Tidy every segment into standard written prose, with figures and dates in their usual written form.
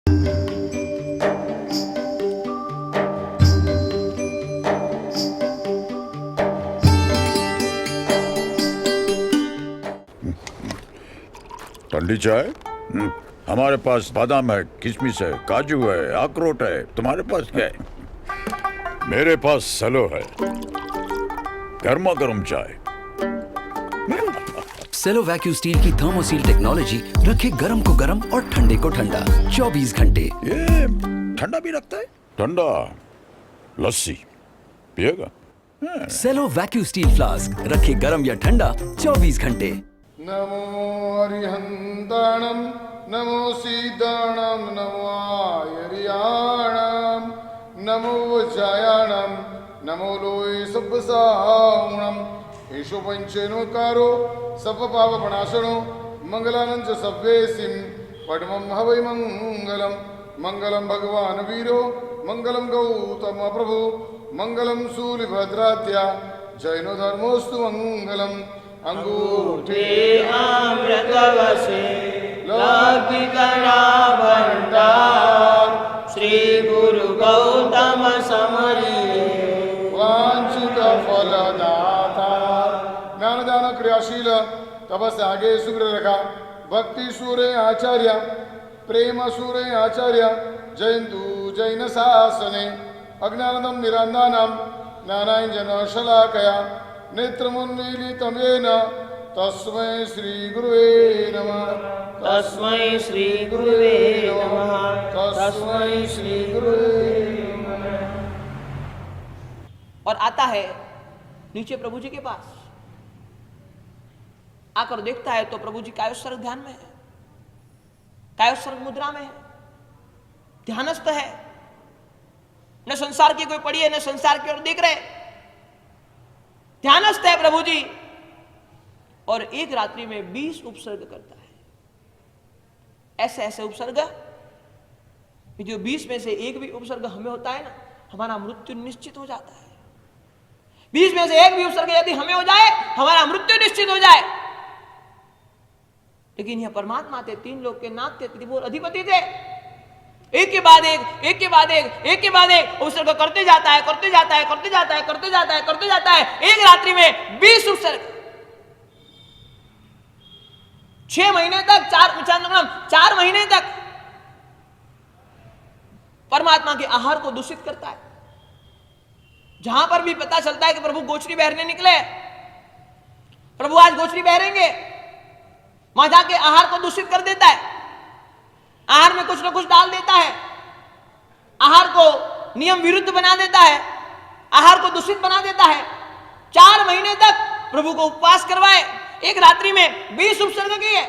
ठंडी चाय? हमारे पास बादाम है, किशमिश है, काजू है, अखरोट है। तुम्हारे पास क्या है? मेरे पास सेलो है, गर्मा गर्म चाय। सेलो वैक्यू स्टील की थर्मोसील टेक्नोलॉजी रखे गर्म को गर्म और ठंडे को ठंडा 24 घंटे। ये ठंडा भी रखता है? ठंडा लस्सी पिएगा? सेलो वैक्यू स्टील फ्लास्क रखे गर्म या ठंडा 24 घंटे। नमो अरिहंताणम नमो सीताणम नमो आयरियाणम नमो वज्रायाणम नमो लोय सब्बसावणम ईशो पंचेनोकारो सप्प पाप प्रणाशनो मंगलानंद सव्वेसिम पद्मं हवै मंगलम मंगलम भगवान वीरो मंगलम गौतम प्रभु मंगलम शूलिभद्राद्या जैनो धर्मोस्तु मंगलम अंगूठे अमृतवसे लौकिकराभण्डार श्री गुरु गौतम समरी वांछित फलदाता ज्ञानदान क्रियाशील तपस्यागे सुग्र रखा भक्ति सूर्य आचार्य प्रेम सूर्य आचार्य जयंतु जैन शासने अज्ञानदम निरांदानम ज्ञानांजन शलाकया नेत्रमुन्मीलितं येन तस्मै श्री गुरुवे नमः तस्मै श्री गुरुवे नमः तस्मै श्री गुरुवे नमः। और आता है नीचे प्रभु जी के पास, आकर देखता है तो प्रभु जी कायोत्सर्ग ध्यान में है, कायोत्सर्ग मुद्रा में है, ध्यानस्थ है, न संसार की कोई पड़ी है न संसार की ओर देख रहे, ध्यानस्थ है प्रभु जी। और एक रात्रि में 20 उपसर्ग करता है, ऐसे ऐसे उपसर्ग जो 20 में से एक भी उपसर्ग हमें होता है ना, हमारा मृत्यु निश्चित हो जाता है। 20 में से एक भी उपसर्ग यदि हमें हो जाए, हमारा मृत्यु निश्चित हो जाए। लेकिन यह परमात्मा थे, 3 लोक के नाथ थे, त्रिभुवन अधिपति थे, एक के बाद एक, एक के बाद एक, एक के बाद एक उपसर्ग करते जाता है, करते जाता है, करते जाता है, करते जाता है, करते जाता है। एक रात्रि में 20 उपसर्ग, 6 महीने तक, 4 महीने तक परमात्मा के आहार को दूषित करता है। जहां पर भी पता चलता है कि प्रभु गोचरी बहरने निकले, प्रभु आज गोचरी बहरेंगे, वहां जाके आहार को दूषित कर देता है, आहार में कुछ न कुछ डाल देता है, आहार को नियम विरुद्ध बना देता है, आहार को दूषित बना देता है। 4 महीने तक प्रभु को उपवास करवाए, एक रात्रि में 20 उपसर्ग किए,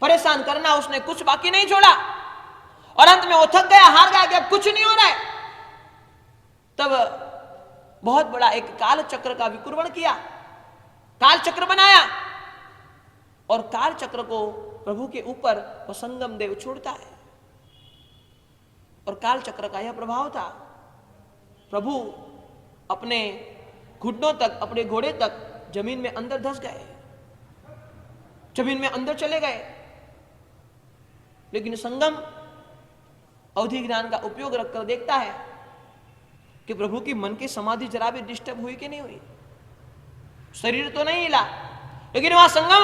परेशान करना उसने कुछ बाकी नहीं छोड़ा। और अंत में वो थक गया, हार गया कि अब कुछ नहीं हो रहा है। तब बहुत बड़ा एक काल चक्र का विकुर्वण किया, काल चक्र बनाया, और काल चक्र को प्रभु के ऊपर वह संगम देव छोड़ता है। और काल चक्र का यह प्रभाव था, प्रभु अपने घुटनों तक, अपने घोड़े तक जमीन में अंदर धंस गए, जमीन में अंदर चले गए। लेकिन संगम अवधि ज्ञान का उपयोग रखकर देखता है कि प्रभु की मन की समाधि जरा भी डिस्टर्ब हुई कि नहीं हुई, शरीर तो नहीं हिला, लेकिन वहां संगम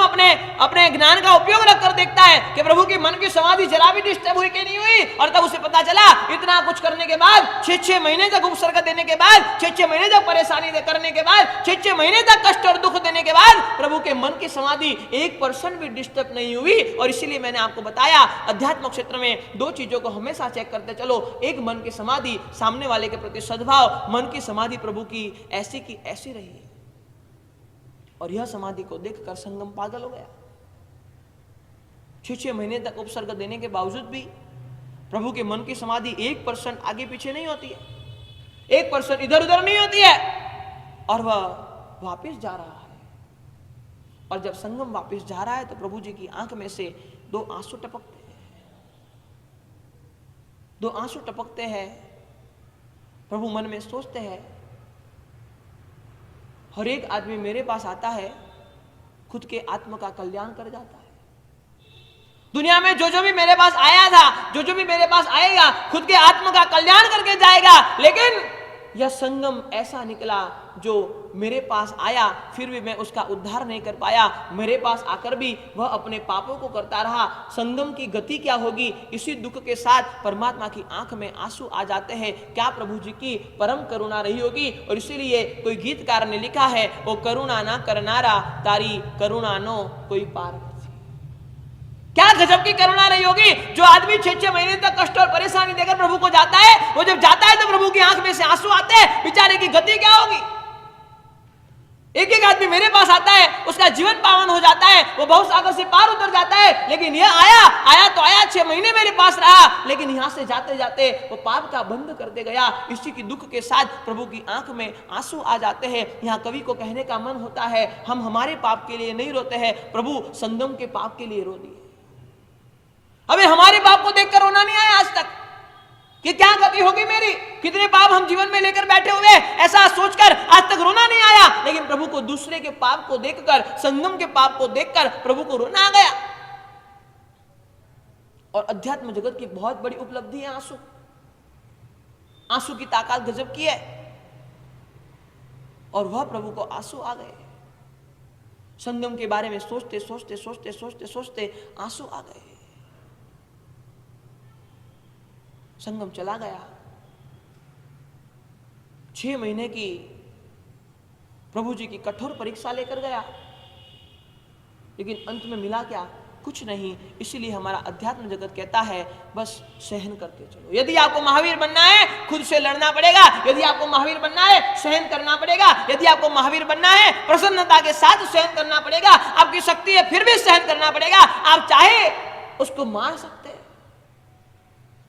अपने ज्ञान का उपयोग रखकर देखता है कि प्रभु की मन की समाधि जरा भी डिस्टर्ब हुई कि नहीं हुई। और तब उसे पता चला, इतना कुछ करने के बाद, 6 महीने तक उपसर्ग देने के बाद, 6 महीने तक परेशानी करने के बाद, 6 महीने तक कष्ट और दुख देने के बाद प्रभु के मन की समाधि 1% भी डिस्टर्ब नहीं हुई। और इसीलिए मैंने आपको बताया, अध्यात्म क्षेत्र में 2 चीजों को हमेशा चेक करते चलो, एक मन की समाधि, सामने वाले के प्रति सद्भाव। मन की समाधि प्रभु की ऐसी रही, और यह समाधि को देखकर संगम पागल हो गया। 6 महीने तक उपसर्ग देने के बावजूद भी प्रभु के मन की समाधि 1% आगे पीछे नहीं होती है, 1% इधर उधर नहीं होती है, और वह वापस जा रहा है। और जब संगम वापस जा रहा है तो प्रभु जी की आंख में से 2 आंसू टपकते हैं, 2 आंसू टपकते हैं। प्रभु मन में सोचते हैं, हर एक आदमी मेरे पास आता है, खुद के आत्मा का कल्याण कर जाता है, दुनिया में जो जो भी मेरे पास आया था, जो जो भी मेरे पास आएगा, खुद के आत्मा का कल्याण करके जाएगा। लेकिन यह संगम ऐसा निकला जो मेरे पास आया, फिर भी मैं उसका उद्धार नहीं कर पाया। मेरे पास आकर भी वह अपने पापों को करता रहा। संगम की गति क्या होगी? इसी दुख के साथ परमात्मा की आंख में आंसू आ जाते हैं। क्या प्रभु जी की परम करुणा रही होगी? और इसीलिए कोई गीतकार ने लिखा है, वो करुणा ना करनारा तारी करुणा नो कोई पार। क्या गजब की करुणा रही होगी! जो आदमी 6-6 महीने तक कष्ट और परेशानी देकर प्रभु को जाता है, वो जब जाता है तो प्रभु की आंख में से आंसू आते हैं। बेचारे की गति क्या होगी? एक एक आदमी मेरे पास आता है, उसका जीवन पावन हो जाता है, वो बहुत सागर से पार उतर जाता है। लेकिन यह आया तो आया, 6 महीने मेरे पास रहा, लेकिन यहां से जाते जाते वो पाप का बंध करते गया। इसी की दुख के साथ प्रभु की आंख में आंसू आ जाते हैं। यहाँ कवि को कहने का मन होता है, हम हमारे पाप के लिए नहीं रोते हैं, प्रभु संगम के पाप के लिए रो दिए। अबे हमारे पाप को देखकर रोना नहीं आया आज तक कि क्या गति होगी मेरी, कितने पाप हम जीवन में लेकर बैठे हुए, ऐसा सोचकर आज तक रोना नहीं आया। लेकिन प्रभु को दूसरे के पाप को देखकर, संगम के पाप को देखकर प्रभु को रोना आ गया। और अध्यात्म जगत की बहुत बड़ी उपलब्धि है आंसू। आंसू की ताकत गजब की है। और वह प्रभु को आंसू आ गए। संगम के बारे में सोचते सोचते सोचते सोचते सोचते आंसू आ गए। संगम चला गया। 6 महीने की प्रभु जी की कठोर परीक्षा लेकर गया, लेकिन अंत में मिला क्या? कुछ नहीं। इसीलिए हमारा अध्यात्म जगत कहता है, बस सहन करते चलो। यदि आपको महावीर बनना है, खुद से लड़ना पड़ेगा। यदि आपको महावीर बनना है, सहन करना पड़ेगा। यदि आपको महावीर बनना है, प्रसन्नता के साथ सहन करना पड़ेगा। आपकी शक्ति है, फिर भी सहन करना पड़ेगा। आप चाहे उसको मार सकते हैं,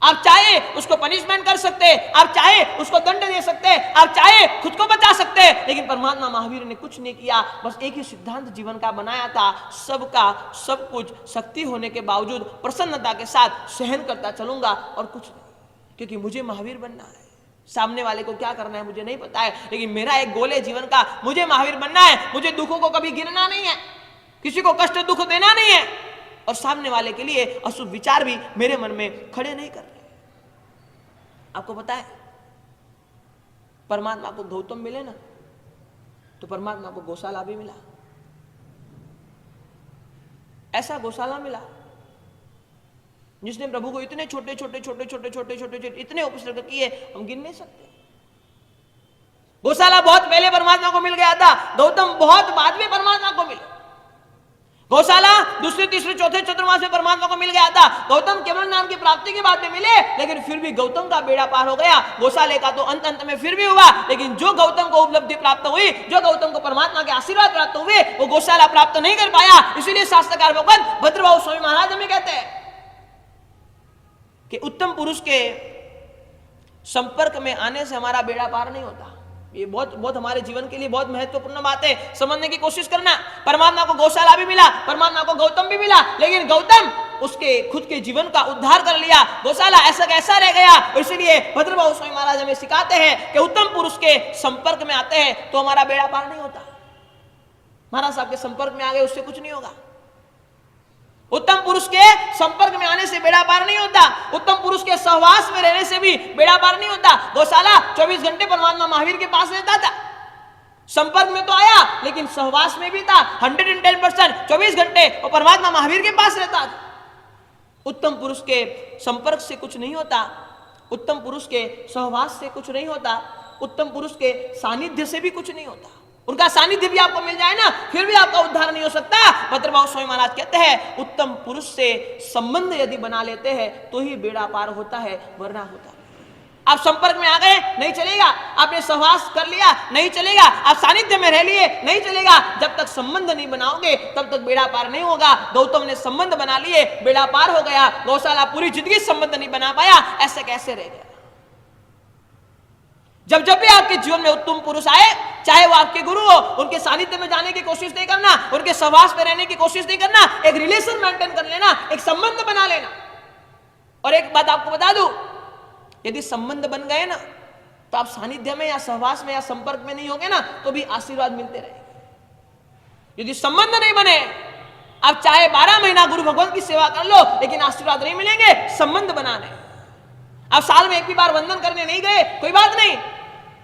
आप चाहे उसको पनिशमेंट कर सकते हैं, आप चाहे उसको दंड दे सकते हैं, आप चाहे खुद को बचा सकते हैं। लेकिन परमात्मा महावीर ने कुछ नहीं किया। बस एक ही सिद्धांत जीवन का बनाया था, सबका सब कुछ शक्ति होने के बावजूद प्रसन्नता के साथ सहन करता चलूंगा और कुछ नहीं, क्योंकि मुझे महावीर बनना है। सामने वाले को क्या करना है मुझे नहीं पता है, लेकिन मेरा एक गोल है जीवन का, मुझे महावीर बनना है। मुझे दुखों को कभी गिनना नहीं है, किसी को कष्ट दुख देना नहीं है, और सामने वाले के लिए अशुभ विचार भी मेरे मन में खड़े नहीं कर रहे। आपको पता है, परमात्मा को गौतम मिले ना, तो परमात्मा को गौशाला भी मिला। ऐसा गौशाला मिला जिसने प्रभु को इतने छोटे छोटे छोटे छोटे छोटे छोटे छोटे इतने उपसर्ग किए, हम गिन नहीं सकते। गौशाला बहुत पहले परमात्मा को मिल गया था, गौतम बहुत बाद में परमात्मा को मिले। गौशाला दूसरे तीसरे चौथे चतुर्मास में परमात्मा को मिल गया था। गौतम केवल नाम की प्राप्ति के बाद में मिले, लेकिन फिर भी गौतम का बेड़ा पार हो गया। गौशाले का तो अंत में फिर भी हुआ, लेकिन जो गौतम को उपलब्धि प्राप्त हुई, जो गौतम को परमात्मा के आशीर्वाद प्राप्त हुए, वो गौशाला प्राप्त नहीं कर पाया। इसीलिए शास्त्रकार भगवान भद्रबाहु स्वामी महाराज हमें कहते हैं कि उत्तम पुरुष के संपर्क में आने से हमारा बेड़ा पार नहीं होता। ये बहुत बहुत हमारे जीवन के लिए बहुत महत्वपूर्ण बात है, समझने की कोशिश करना। परमात्मा को गौशाला भी मिला, परमात्मा को गौतम भी मिला, लेकिन गौतम उसके खुद के जीवन का उद्धार कर लिया, गौशाला ऐसा कैसा रह गया। इसलिए भद्रबाहु स्वामी महाराज हमें सिखाते हैं कि उत्तम पुरुष के संपर्क में आते हैं तो हमारा बेड़ा पार नहीं होता। महाराज साहब के संपर्क में आ गए, उससे कुछ नहीं होगा। उत्तम पुरुष के संपर्क में आने से बेड़ा पार नहीं होता, उत्तम पुरुष के सहवास में रहने से भी बेड़ा पार नहीं होता। गौशाला 24 घंटे परमात्मा महावीर के पास रहता था, संपर्क में तो आया लेकिन सहवास में भी था। 110% 24 घंटे वो परमात्मा महावीर के पास रहता था। उत्तम पुरुष के संपर्क से कुछ नहीं होता, उत्तम पुरुष के सहवास से कुछ नहीं होता, उत्तम पुरुष के सानिध्य से भी कुछ नहीं होता। उनका सानिध्य भी आपको मिल जाए ना, फिर भी आपका उद्धार नहीं हो सकता। भद्रबाहु स्वामी महाराज कहते हैं, उत्तम पुरुष से संबंध यदि बना लेते हैं तो ही बेड़ा पार होता है, वरना होता है। आप संपर्क में आ गए, नहीं चलेगा। आपने सहवास कर लिया, नहीं चलेगा। आप सानिध्य में रह लिए, नहीं चलेगा। जब तक संबंध नहीं बनाओगे तब तक बेड़ा पार नहीं होगा। गौतम ने संबंध बना लिए, बेड़ा पार हो गया। गौशाला पूरी जिंदगी संबंध नहीं बना पाया, ऐसे कैसे रह गया। जब जब भी आपके जीवन में उत्तम पुरुष आए, चाहे वो आपके गुरु हो, उनके सानिध्य में जाने की कोशिश नहीं करना, उनके सहवास में रहने की कोशिश नहीं करना, एक रिलेशन मेंटेन कर लेना, एक संबंध बना लेना। और एक बात आपको बता दूं, यदि संबंध बन गए ना तो आप सानिध्य में या सहवास में या संपर्क में नहीं होंगे ना तो भी आशीर्वाद मिलते रहेंगे। यदि संबंध नहीं बने आप चाहे 12 महीना गुरु भगवान की सेवा कर लो, लेकिन आशीर्वाद नहीं मिलेंगे। संबंध बनाने, आप साल में एक भी बार वंदन करने नहीं गए, कोई बात नहीं,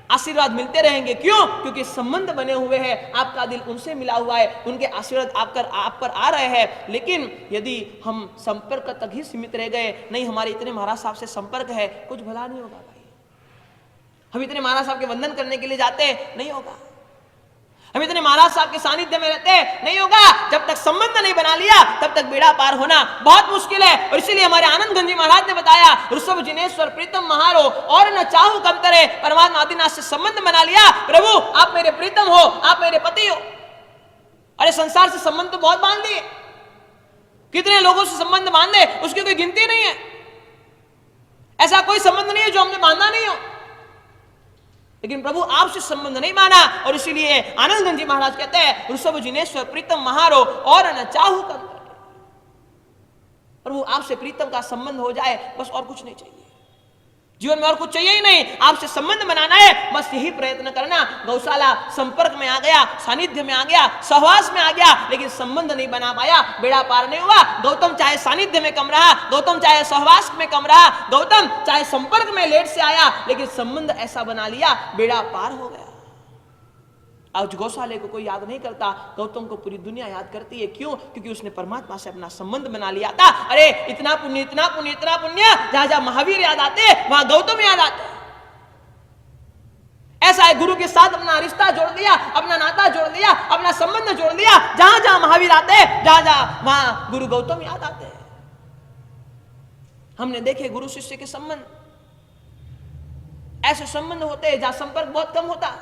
आशीर्वाद मिलते रहेंगे। क्यों? क्योंकि संबंध बने हुए हैं, आपका दिल उनसे मिला हुआ है, उनके आशीर्वाद आप पर आ रहे हैं। लेकिन यदि हम संपर्क तक ही सीमित रह गए, नहीं हमारे इतने महाराज साहब से संपर्क है, कुछ भला नहीं होगा भाई। हम इतने महाराज साहब के वंदन करने के लिए जाते हैं, नहीं होगा। हम इतने महाराज साहब के सानिध्य में रहते हैं, नहीं होगा। जब तक संबंध नहीं बना लिया तब तक बेड़ा पार होना बहुत मुश्किल है। और इसीलिए हमारे आनंद गंज जी महाराज ने बताया, ऋषभ जिनेश्वर प्रीतम महारो और न चाहू कम करे। परमात्मा आदिनाथ से संबंध बना लिया, प्रभु आप मेरे प्रीतम हो, आप मेरे पति हो। अरे संसार से संबंध तो बहुत बांध लिए, कितने लोगों से संबंध बांधे उसकी कोई गिनती नहीं है। ऐसा कोई संबंध नहीं है जो हमने बांधा नहीं हो, लेकिन प्रभु आपसे संबंध नहीं माना। और इसीलिए आनंद गंज जी महाराज कहते हैं, ऋषभ जिनेश्वर प्रीतम महारो और न चाहू कम करे। प्रभु आपसे प्रीतम का संबंध हो जाए, बस और कुछ नहीं चाहिए जीवन में, और कुछ चाहिए ही नहीं। आपसे संबंध बनाना है, बस यही प्रयत्न करना। गौशाला संपर्क में आ गया, सानिध्य में आ गया, सहवास में आ गया, लेकिन संबंध नहीं बना पाया, बेड़ा पार नहीं हुआ। गौतम चाहे सानिध्य में कम रहा, गौतम चाहे सहवास में कम रहा, गौतम चाहे संपर्क में लेट से आया, लेकिन संबंध ऐसा बना लिया, बेड़ा पार हो गया। आज गौशाले को कोई याद नहीं करता, गौतम को पूरी दुनिया याद करती है। क्यों? क्योंकि उसने परमात्मा से अपना संबंध बना लिया था। अरे इतना पुण्य, इतना पुण्य, इतना पुण्य, जहां जहां महावीर याद आते वहां गौतम याद आते। ऐसा है, गुरु के साथ अपना रिश्ता जोड़ दिया, अपना नाता जोड़ दिया, अपना संबंध जोड़ दिया। जहां जहां महावीर आते, जहां जहां वहां गुरु गौतम याद आते। हमने देखे गुरु शिष्य के संबंध, ऐसे संबंध होते हैं जहां संपर्क बहुत कम होता।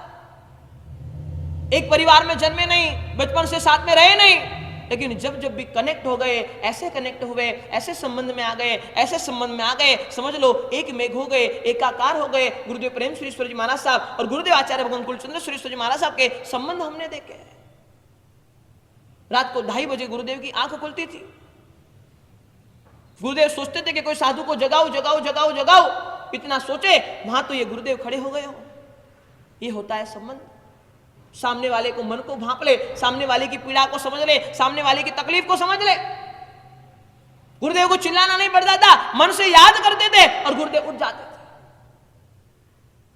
एक परिवार में जन्मे नहीं, बचपन से साथ में रहे नहीं, लेकिन जब जब भी कनेक्ट हो गए, ऐसे कनेक्ट हुए, ऐसे संबंध में आ गए, ऐसे संबंध में आ गए, समझ लो एक मेघ हो गए, एकाकार हो गए। गुरुदेव प्रेम सुरेश्वर जी महाराज साहब और गुरुदेव आचार्य भगवान कुलचंद्र सुरेश्वर जी महाराज साहब के संबंध हमने देखे। रात को 2:30 बजे गुरुदेव की आंख खुलती थी। गुरुदेव सोचते थे कि कोई साधु को जगाओ जगाओ जगाओ जगाओ, इतना सोचे वहां तो ये गुरुदेव खड़े हो गए हो। ये होता है संबंध। सामने वाले को, मन को भांप ले, सामने वाले की पीड़ा को समझ ले, सामने वाले की तकलीफ को समझ ले। गुरुदेव को चिल्लाना नहीं पड़ता था, मन से याद करते थे और गुरुदेव उठ जाते थे।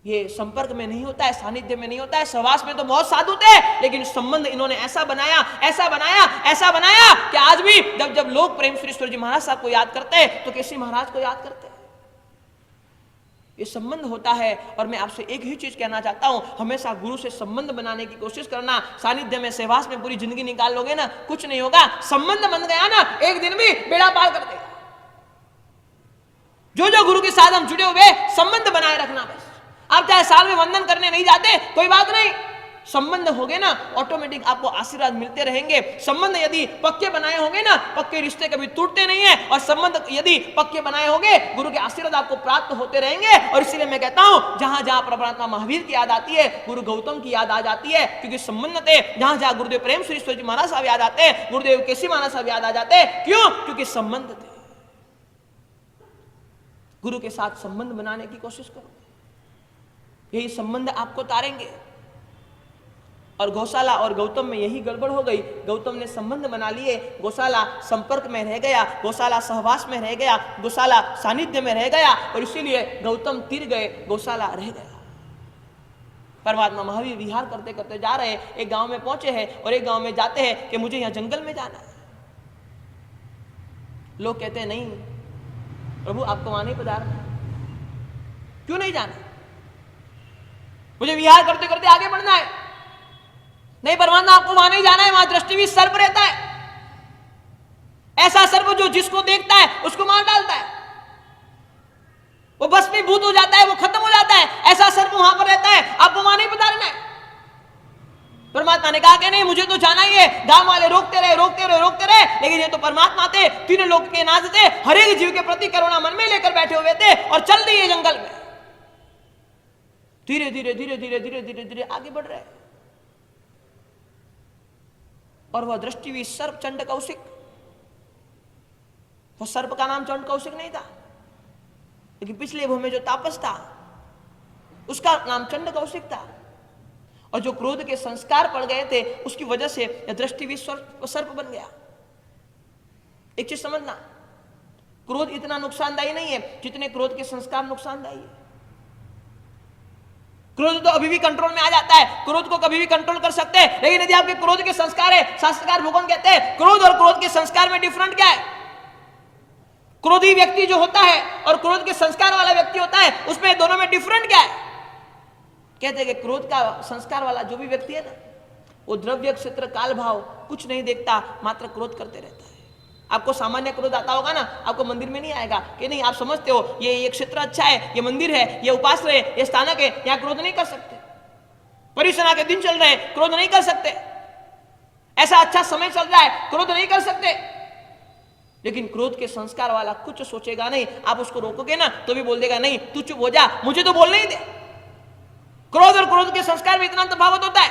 ये संपर्क में नहीं होता है, सानिध्य में नहीं होता है। सहवास में तो बहुत साधु थे, लेकिन संबंध इन्होंने ऐसा बनाया, ऐसा बनाया, ऐसा बनाया कि आज भी जब जब लोग प्रेम सुरेश्वर जी महाराज साहब को याद करते हैं तो केसी महाराज को याद करते हैं। ये संबंध होता है। और मैं आपसे एक ही चीज कहना चाहता हूं, हमेशा गुरु से संबंध बनाने की कोशिश करना। सानिध्य में, सहवास में पूरी जिंदगी निकाल लोगे ना, कुछ नहीं होगा। संबंध बन गया ना, एक दिन भी बेड़ा पार कर देगा। जो जो गुरु के साथ हम जुड़े हुए, संबंध बनाए रखना बस। आप चाहे साल में वंदन करने नहीं जाते, कोई बात नहीं, संबंध हो गए ना, ऑटोमेटिक आपको आशीर्वाद मिलते रहेंगे। संबंध यदि पक्के बनाए होंगे ना, पक्के रिश्ते कभी टूटते नहीं है। और संबंध यदि पक्के बनाए होंगे, गुरु के आशीर्वाद आपको प्राप्त होते रहेंगे। और इसीलिए मैं कहता हूं, जहां जहां परमात्मा महावीर की याद आती है, गुरु गौतम की याद आ जाती है, क्योंकि संबंध थे। जहां जहां गुरुदेव प्रेम सुरेश्वर जी महाराज साहब याद आते हैं, गुरुदेव केसी महाराज साहब याद आ जाते हैं। क्यों? क्योंकि संबंध थे। गुरु के साथ संबंध बनाने की कोशिश करो, यही संबंध आपको तारेंगे। और गौशाला और गौतम में यही गड़बड़ हो गई। गौतम ने संबंध बना लिए, गौशाला संपर्क में रह गया, गौशाला सहवास में रह गया, गौशाला सानिध्य में रह गया। और इसीलिए गौतम तीर गए, गौशाला रह गया। परमात्मा महावीर विहार करते करते जा रहे, एक गांव में पहुंचे हैं और एक गांव में जाते हैं कि मुझे यहां जंगल में जाना है। लोग कहते हैं नहीं प्रभु, आपको वहां नहीं पधारना। क्यों नहीं जाना? मुझे विहार करते करते आगे बढ़ना है। नहीं परमात्मा, आपको वहां नहीं जाना है, वहां दृष्टिवीर सर्प रहता है। ऐसा सर्प जो जिसको देखता है उसको मार डालता है, वो भस्मीभूत हो जाता है, वो खत्म हो जाता है। ऐसा सर्प वहां पर रहता है, आपको वहां नहीं पधारना है। परमात्मा ने कहा कि नहीं, मुझे तो जाना ही है। गांव वाले रोकते रहे, रोकते रहे, रोकते रहे, लेकिन ये तो परमात्मा थे, तीनों लोग के नाथ थे, हर एक जीव के प्रति करुणा मन में लेकर बैठे हुए थे और चल दिए जंगल में। धीरे धीरे धीरे धीरे धीरे धीरे धीरे आगे बढ़ रहे। और वह दृष्टिवीर सर्प चंड कौशिक, वो सर्प का नाम चंड कौशिक नहीं था, लेकिन पिछले भूमि में जो तापस था उसका नाम चंड कौशिक था। और जो क्रोध के संस्कार पड़ गए थे उसकी वजह से यह दृष्टिवीर सर्प बन गया। एक चीज समझना, क्रोध इतना नुकसानदायी नहीं है जितने क्रोध के संस्कार नुकसानदायी है। क्रोध तो अभी भी कंट्रोल में आ जाता है, क्रोध को कभी भी कंट्रोल कर सकते हैं, लेकिन यदि आपके क्रोध के संस्कार है, शास्त्रकार भगवान कहते हैं क्रोध और क्रोध के संस्कार में डिफरेंट क्या है। क्रोधी व्यक्ति जो होता है और क्रोध के संस्कार वाला व्यक्ति होता है, उसमें दोनों में डिफरेंट क्या है। कहते हैं कि क्रोध का संस्कार वाला जो भी व्यक्ति है ना, वो द्रव्य क्षेत्र काल भाव कुछ नहीं देखता, मात्र क्रोध करते रहता है। आपको सामान्य क्रोध आता होगा ना, आपको मंदिर में नहीं आएगा कि नहीं, आप समझते हो ये क्षेत्र अच्छा है, ये मंदिर है, ये उपास्य है, ये स्थानक है, यहाँ क्रोध नहीं कर सकते। परिसना के दिन चल रहे हैं, क्रोध नहीं कर सकते। ऐसा अच्छा समय चल रहा है, क्रोध नहीं कर सकते। लेकिन क्रोध के संस्कार वाला कुछ सोचेगा नहीं, आप उसको रोकोगे ना तो भी बोल देगा नहीं तू चुप हो जा, मुझे तो बोलने ही दे। क्रोध और क्रोध के संस्कार में इतना तफावत होता है।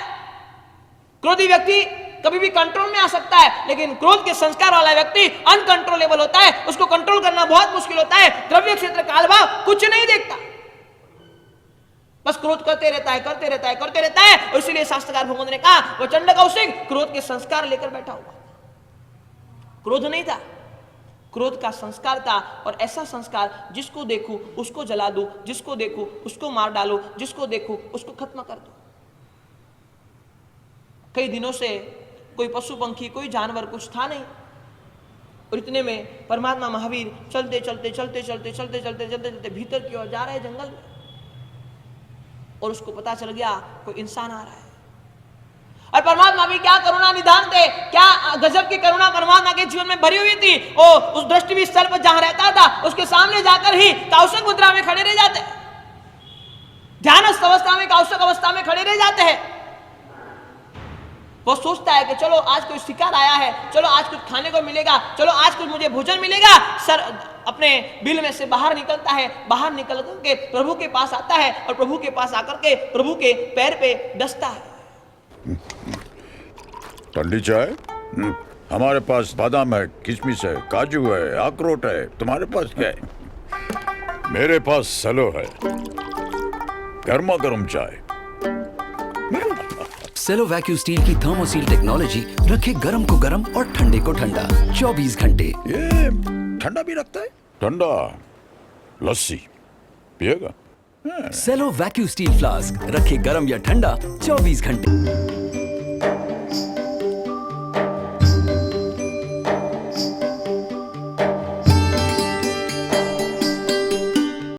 क्रोधी व्यक्ति कभी भी कंट्रोल में आ सकता है, लेकिन क्रोध के संस्कार वाला व्यक्ति अनकंट्रोलेबल होता है, उसको कंट्रोल करना बहुत मुश्किल होता है। द्रव्य क्षेत्र काल भाव कुछ नहीं देखता, बस क्रोध करते रहता है, करते रहता है, करते रहता है। और इसलिए शास्त्रकार भगवान ने कहा वो चंड कौशिक क्रोध के संस्कार लेकर बैठा हुआ। क्रोध नहीं था, क्रोध का संस्कार था। और ऐसा संस्कार जिसको देखूं उसको जला दूं, जिसको देखूं उसको मार डालूं, जिसको देखूं उसको खत्म कर दूं। कई दिनों से कोई पशु पंखी कोई जानवर कुछ था नहीं, और इतने में परमात्मा महावीर चलते चलते चलते चलते चलते चलते चलते चलते भीतर की ओर जा रहे जंगल में, और उसको पता चल गया कोई इंसान आ रहा है। और परमात्मा भी क्या करुणा निधान थे, क्या गजब की करुणा परमात्मा के जीवन में भरी हुई थी। वो उस दृष्टि भी स्थल पर जहां रहता था उसके सामने जाकर ही कौशक मुद्रा में खड़े रह जाते, ध्यानस्थ अवस्था में, कौशक अवस्था में खड़े रह जाते हैं। वो सोचता है कि चलो आज कोई शिकार आया है, चलो आज कुछ खाने को मिलेगा, चलो आज कुछ मुझे भोजन मिलेगा। सर अपने बिल में से बाहर निकलता है, बाहर निकल के प्रभु के पास आता है, और प्रभु के पास आकर के प्रभु के पैर पे डसता है। ठंडी चाय? हमारे पास बादाम है, किशमिश है, काजू है, अखरोट है। तुम्हारे पास क्या है? मेरे पास सेलो है, गर्मा गर्म चाय। सेलो वैक्यूम स्टील की थर्मोसील टेक्नोलॉजी रखे गर्म को गर्म और ठंडे को ठंडा 24 घंटे। ये ठंडा भी रखता है? ठंडा लस्सी पिएगा? सेलो वैक्यूम स्टील फ्लास्क रखे गर्म या ठंडा 24 घंटे।